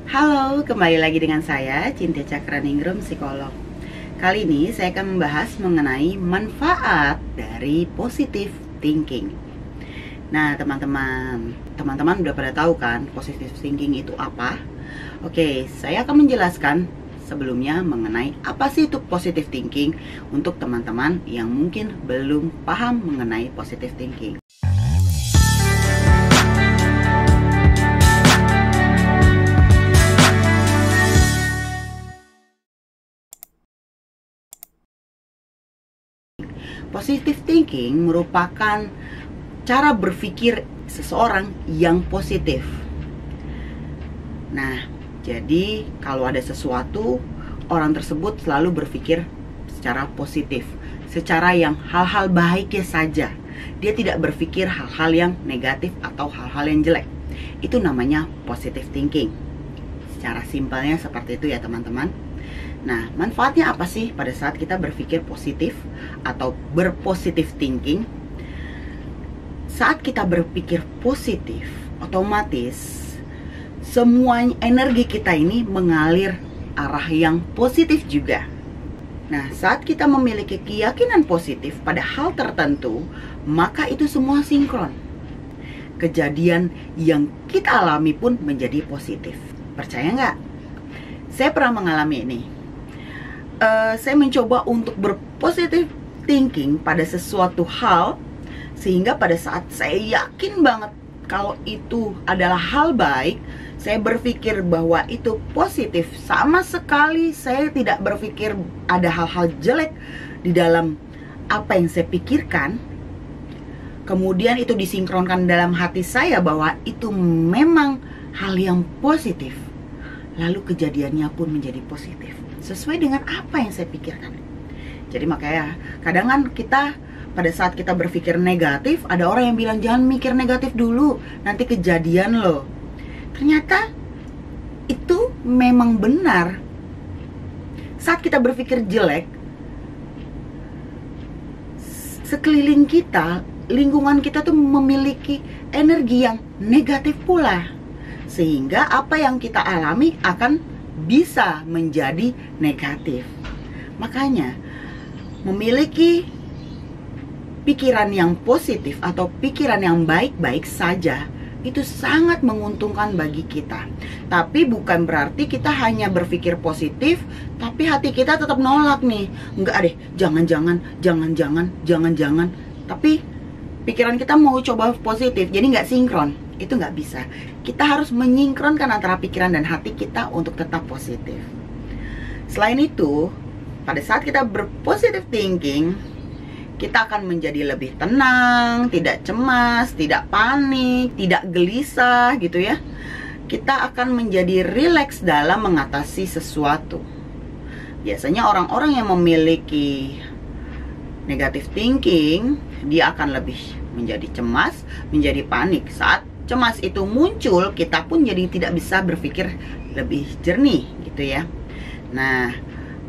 Halo, kembali lagi dengan saya Cynthia Cakraningrum, psikolog. Kali ini saya akan membahas mengenai manfaat dari positive thinking. Nah, teman-teman udah pada tahu kan positive thinking itu apa? Oke, saya akan menjelaskan sebelumnya mengenai apa sih itu positive thinking untuk teman-teman yang mungkin belum paham mengenai positive thinking. Positive thinking merupakan cara berpikir seseorang yang positif. Nah, jadi kalau ada sesuatu, orang tersebut selalu berpikir secara positif, secara yang hal-hal baiknya saja. Dia tidak berpikir hal-hal yang negatif atau hal-hal yang jelek. Itu namanya positive thinking. Secara simpelnya seperti itu ya teman-teman. Nah, manfaatnya apa sih pada saat kita berpikir positif atau berpositive thinking? Saat kita berpikir positif, otomatis semua energi kita ini mengalir arah yang positif juga. Nah, saat kita memiliki keyakinan positif pada hal tertentu, maka itu semua sinkron. Kejadian yang kita alami pun menjadi positif. Percaya nggak? Saya pernah mengalami ini. Saya mencoba untuk berpositive thinking pada sesuatu hal, sehingga pada saat saya yakin banget kalau itu adalah hal baik, saya berpikir bahwa itu positif. Sama sekali saya tidak berpikir ada hal-hal jelek di dalam apa yang saya pikirkan. Kemudian itu disinkronkan dalam hati saya bahwa itu memang hal yang positif. Lalu kejadiannya pun menjadi positif, sesuai dengan apa yang saya pikirkan. Jadi makanya kadang kan kita pada saat kita berpikir negatif, ada orang yang bilang jangan mikir negatif dulu, nanti kejadian loh. Ternyata itu memang benar. Saat kita berpikir jelek, sekeliling kita, lingkungan kita tuh memiliki energi yang negatif pula. Sehingga apa yang kita alami akan bisa menjadi negatif. Makanya memiliki pikiran yang positif atau pikiran yang baik-baik saja itu sangat menguntungkan bagi kita. Tapi bukan berarti kita hanya berpikir positif tapi hati kita tetap nolak nih. Enggak deh, jangan. Tapi pikiran kita mau coba positif, jadi nggak sinkron. Itu nggak bisa. Kita harus menyinkronkan antara pikiran dan hati kita untuk tetap positif. Selain itu, pada saat kita berpositive thinking, kita akan menjadi lebih tenang, tidak cemas, tidak panik, tidak gelisah gitu ya. Kita akan menjadi rileks dalam mengatasi sesuatu. Biasanya orang-orang yang memiliki negative thinking, dia akan lebih menjadi cemas, menjadi panik. Saat cemas itu muncul, kita pun jadi tidak bisa berpikir lebih jernih gitu ya. Nah,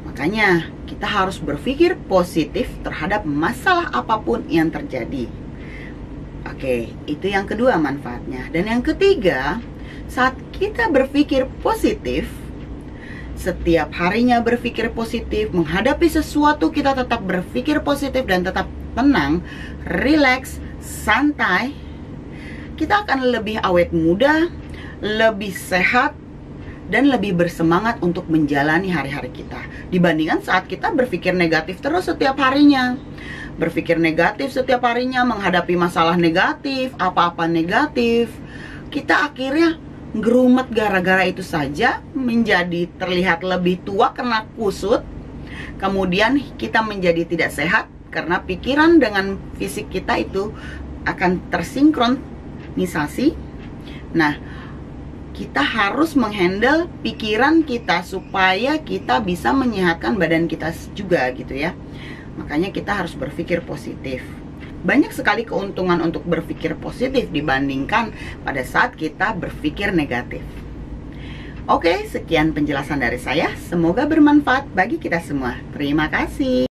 makanya kita harus berpikir positif terhadap masalah apapun yang terjadi. Oke, itu yang kedua manfaatnya. Dan yang ketiga, saat kita berpikir positif, setiap harinya berpikir positif, menghadapi sesuatu kita tetap berpikir positif dan tetap tenang, rileks, santai, kita akan lebih awet muda, lebih sehat, dan lebih bersemangat untuk menjalani hari-hari kita. Dibandingkan saat kita berpikir negatif terus setiap harinya. Berpikir negatif setiap harinya, menghadapi masalah negatif, apa-apa negatif. Kita akhirnya gerumet gara-gara itu saja, menjadi terlihat lebih tua karena kusut. Kemudian kita menjadi tidak sehat karena pikiran dengan fisik kita itu akan tersinkronisasi. Nah, kita harus menghandle pikiran kita supaya kita bisa menyehatkan badan kita juga gitu ya. Makanya kita harus berpikir positif. Banyak sekali keuntungan untuk berpikir positif dibandingkan pada saat kita berpikir negatif. Oke, sekian penjelasan dari saya. Semoga bermanfaat bagi kita semua. Terima kasih.